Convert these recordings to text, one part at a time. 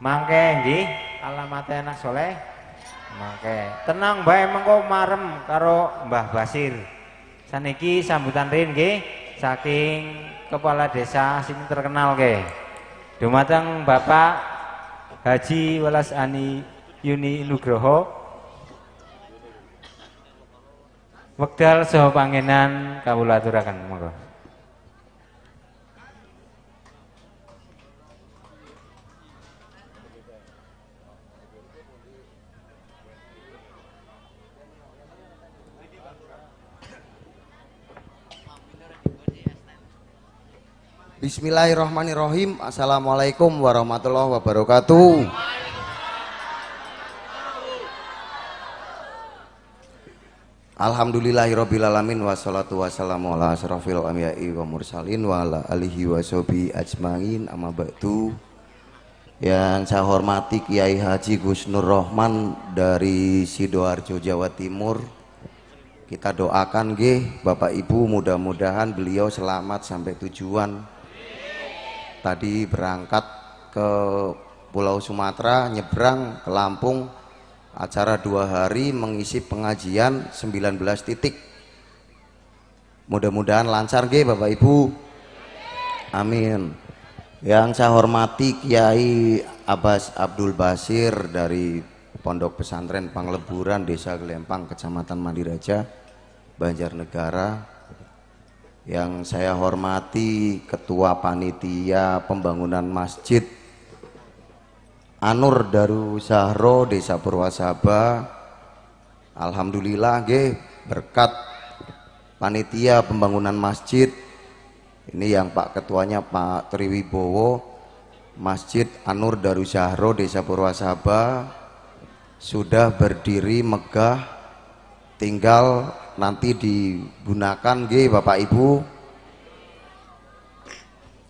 Mangke nggih, alamatnya anak soleh. Mangke. Tenang bae mengko marem karo Mbah Basir. Saniki sambutan rin nggih saking kepala desa sing terkenal nggih. Dumateng Bapak Haji Welas Ani Yuni Nugroho. Wekdal saha pangenan kawula aturaken monggo. Bismillahirrahmanirrahim. Assalamualaikum warahmatullahi wabarakatuh. Alhamdulillahirrabbilalamin. Wassalatu wassalamu ala asrafil anbiya'i wa mursalin wa ala alihi wa sahbihi ajmain, amma ba'du. Yang saya hormati Kiai Haji Gusnur Rohman dari Sidoarjo, Jawa Timur. Kita doakan nggih Bapak Ibu, mudah-mudahan beliau selamat sampai tujuan. Tadi berangkat ke Pulau Sumatera, nyebrang ke Lampung, acara 2 hari mengisi pengajian 19 titik. Mudah-mudahan lancar nggih Bapak Ibu, amin. Yang saya hormati Kiai Abbas Abdul Basir dari Pondok Pesantren Pangleburan, Desa Gelempang, Kecamatan Mandiraja, Banjarnegara. Yang saya hormati Ketua Panitia Pembangunan Masjid Anur Darusahro Desa Purwasaba. Alhamdulillah nggih, berkat panitia pembangunan masjid ini yang Pak Ketuanya Pak Triwibowo, Masjid Anur Darusahro Desa Purwasaba sudah berdiri megah, tinggal nanti digunakan nggih Bapak Ibu.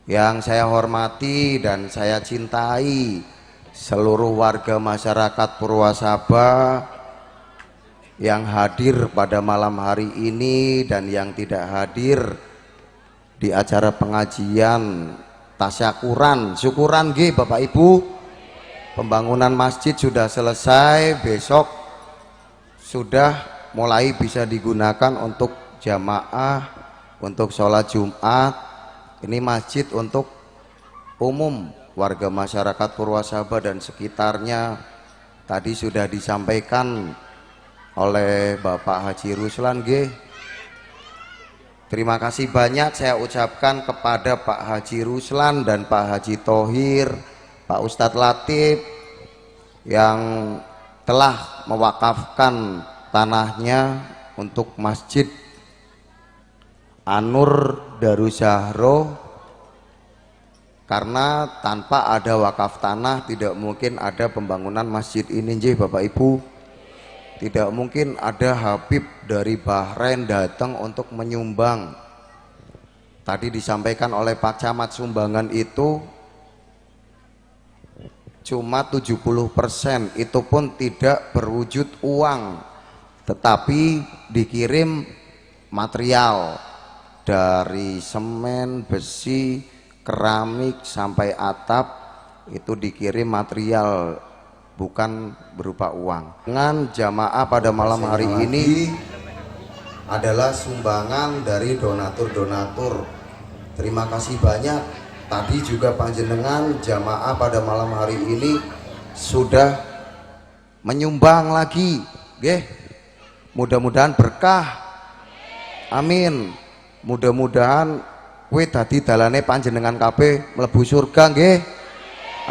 Yang saya hormati dan saya cintai seluruh warga masyarakat Purwasaba yang hadir pada malam hari ini dan yang tidak hadir di acara pengajian tasyakuran, syukuran nggih Bapak Ibu. Pembangunan masjid sudah selesai, besok sudah mulai bisa digunakan untuk jamaah, untuk sholat Jumat. Ini masjid untuk umum warga masyarakat Purwasaba dan sekitarnya. Tadi sudah disampaikan oleh Bapak Haji Ruslan nggih. Terima kasih banyak saya ucapkan kepada Pak Haji Ruslan dan Pak Haji Thohir, Pak Ustadz Latif yang telah mewakafkan tanahnya untuk Masjid Anur Darusahro, karena tanpa ada wakaf tanah tidak mungkin ada pembangunan masjid ini nggih Bapak Ibu. Tidak mungkin ada Habib dari Bahrain datang untuk menyumbang. Tadi disampaikan oleh Pak Camat, sumbangan itu cuma 70%, itu pun tidak berwujud uang, tetapi dikirim material dari semen, besi, keramik sampai atap, itu dikirim material, bukan berupa uang. Dengan jamaah pada malam hari ini adalah sumbangan dari donatur-donatur. Terima kasih banyak. Tadi juga panjenengan jamaah pada malam hari ini sudah menyumbang lagi, nggih. Mudah-mudahan berkah, amin. Mudah-mudahan kuwi dadi dalane panjenengan kabeh mlebu surga nggih,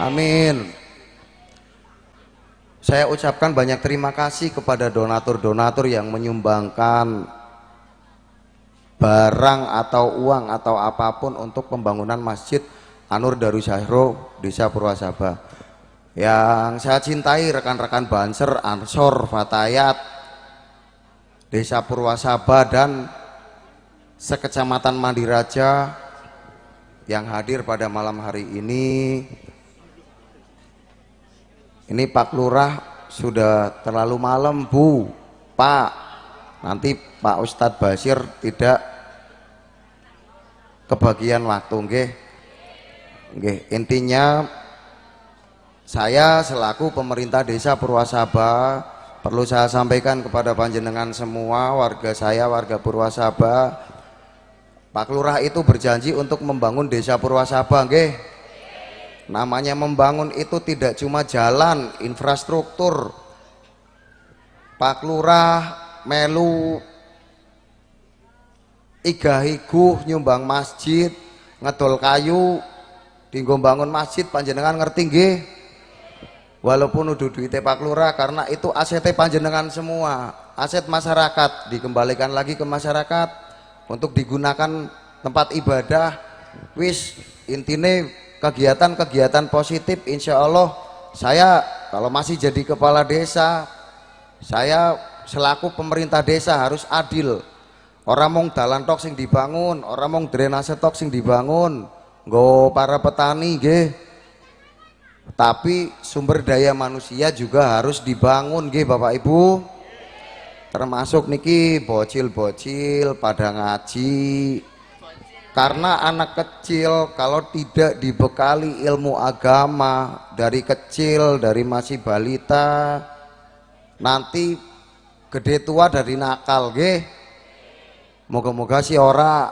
amin. Saya ucapkan banyak terima kasih kepada donatur-donatur yang menyumbangkan barang atau uang atau apapun untuk pembangunan Masjid Anur Darusahro Desa Purwasaba. Yang saya cintai rekan-rekan Banser, Ansor, Fatayat Desa Purwasaba dan sekecamatan Mandiraja yang hadir pada malam hari ini. Ini Pak Lurah sudah terlalu malam Bu, Pak. Nanti Pak Ustadz Basir tidak kebagian waktu nggih. Nggih, intinya Saya selaku pemerintah desa Purwasaba perlu saya sampaikan kepada panjenengan semua, warga saya, warga Purwasaba, Pak Lurah itu berjanji untuk membangun desa Purwasaba, nggih. Namanya membangun itu tidak cuma jalan, infrastruktur. Pak Lurah melu igah-iguh nyumbang masjid, ngedol kayu, dinggo bangun masjid, panjenengan ngerti nggih? Walaupun udah duitnya Pak Lurah, karena itu asetnya panjenengan semua, aset masyarakat, dikembalikan lagi ke masyarakat untuk digunakan tempat ibadah. Wis intine kegiatan-kegiatan positif, insya Allah saya kalau masih jadi kepala desa, saya selaku pemerintah desa harus adil. Orang mong dalan tok sing dibangun, orang mong drainase tok sing dibangun, nggo para petani nggih. Tapi sumber daya manusia juga harus dibangun nggih Bapak Ibu. Termasuk niki bocil-bocil pada ngaji. Karena anak kecil kalau tidak dibekali ilmu agama dari kecil, dari masih balita, nanti gede tua dari nakal nggih. Moga-moga si ora.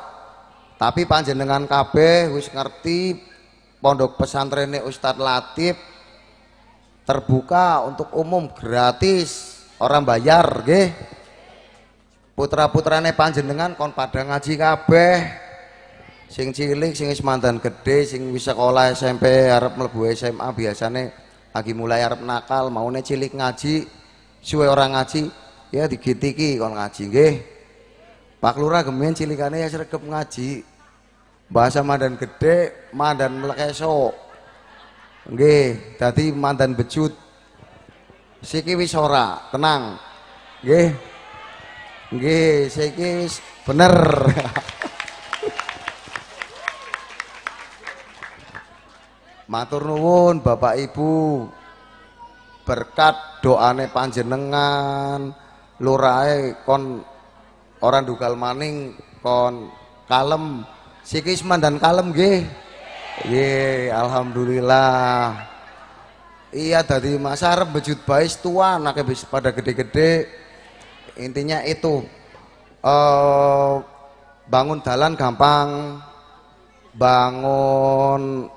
Tapi panjenengan kabeh wis ngerti pondok pesantrennya Ustadz Latif terbuka untuk umum, gratis, orang bayar nggih. Putra-putrane panjenengan kon pada ngaji kabeh. Sing cilik, sing wis mandan gede, sing wis sekolah SMP arep mlebu SMA biasane lagi mulai arep nakal, maune cilik ngaji, suwe orang ngaji, ya digitiki kon ngaji nggih. Pak Lurah gemen cilikane ya sregep ngaji. Bahasa mandan gede, mandan mlekeso. Nggih, dadi mandan bejut. Siki wis ora, tenang. Nggih. Nggih, siki wis bener. Matur nuwun Bapak Ibu. Berkat doane panjenengan, lurahe kon orang dugal maning kon kalem. Siki mandan kalem nggih. Nggih, alhamdulillah. Iya dadi masa arep bejut bae tua anake wis pada gede-gede. Intinya itu bangun dalan gampang, bangun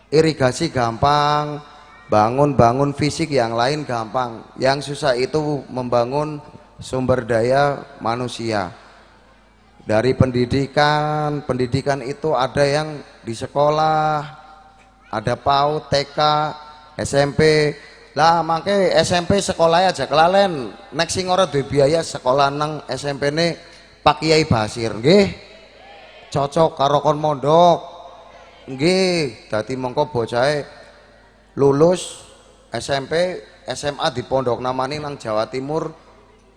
irigasi gampang, bangun fisik yang lain gampang. Yang susah itu membangun sumber daya manusia. Dari pendidikan itu ada yang di sekolah, ada PAUD, TK, SMP. Lah mangke SMP sekolah aja kelalen, nek sing ora duwe biaya sekolah nang SMP ne Pak Kiai Basir nggih. Cocok karo kon mondok. Nggih, dadi mongko bocahe lulus SMP, SMA di pondok namane nang Jawa Timur.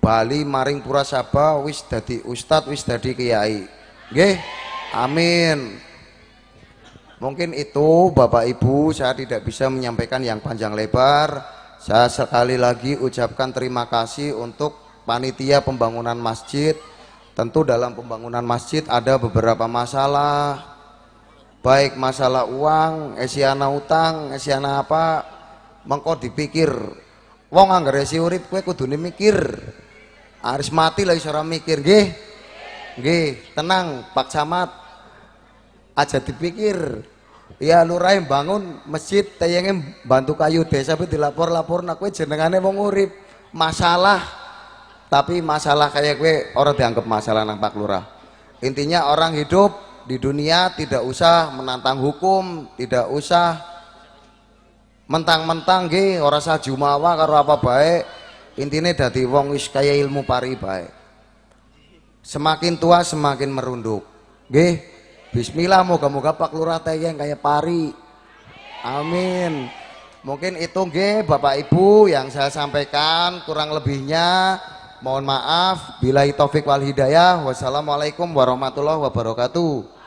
Bali maring Purwasaba wis dadi ustad, wis dadi kiai. Nggih. Amin. Mungkin itu Bapak Ibu, saya tidak bisa menyampaikan yang panjang lebar. Saya sekali lagi ucapkan terima kasih untuk panitia pembangunan masjid. Tentu dalam pembangunan masjid ada beberapa masalah. Baik masalah uang, esiana utang, esiana apa, mengko dipikir. Wong anggere si urip kowe kudune mikir. Harus mati lah ora mikir nggih. Nggih, tenang Pak Camat. Aja dipikir. Ya lurah bangun masjid tayenge bantu kayu desa tapi dilapor-lapor nak kowe jenengane wong urip. Masalah. Tapi masalah kayak kowe ora dianggap masalah nang Pak Lurah. Intinya orang hidup di dunia tidak usah menantang hukum, tidak usah mentang-mentang nggih ora usah jumawa karo apa baik. Intine dadi wong wis kaya ilmu pari bae. Semakin tua semakin merunduk. Nggih. Bismillah, moga-moga Pak Lurah tayang kaya pari. Amin. Mungkin itu nggih Bapak Ibu yang saya sampaikan, kurang lebihnya mohon maaf. Billahi taufik wal hidayah. Wassalamualaikum warahmatullahi wabarakatuh.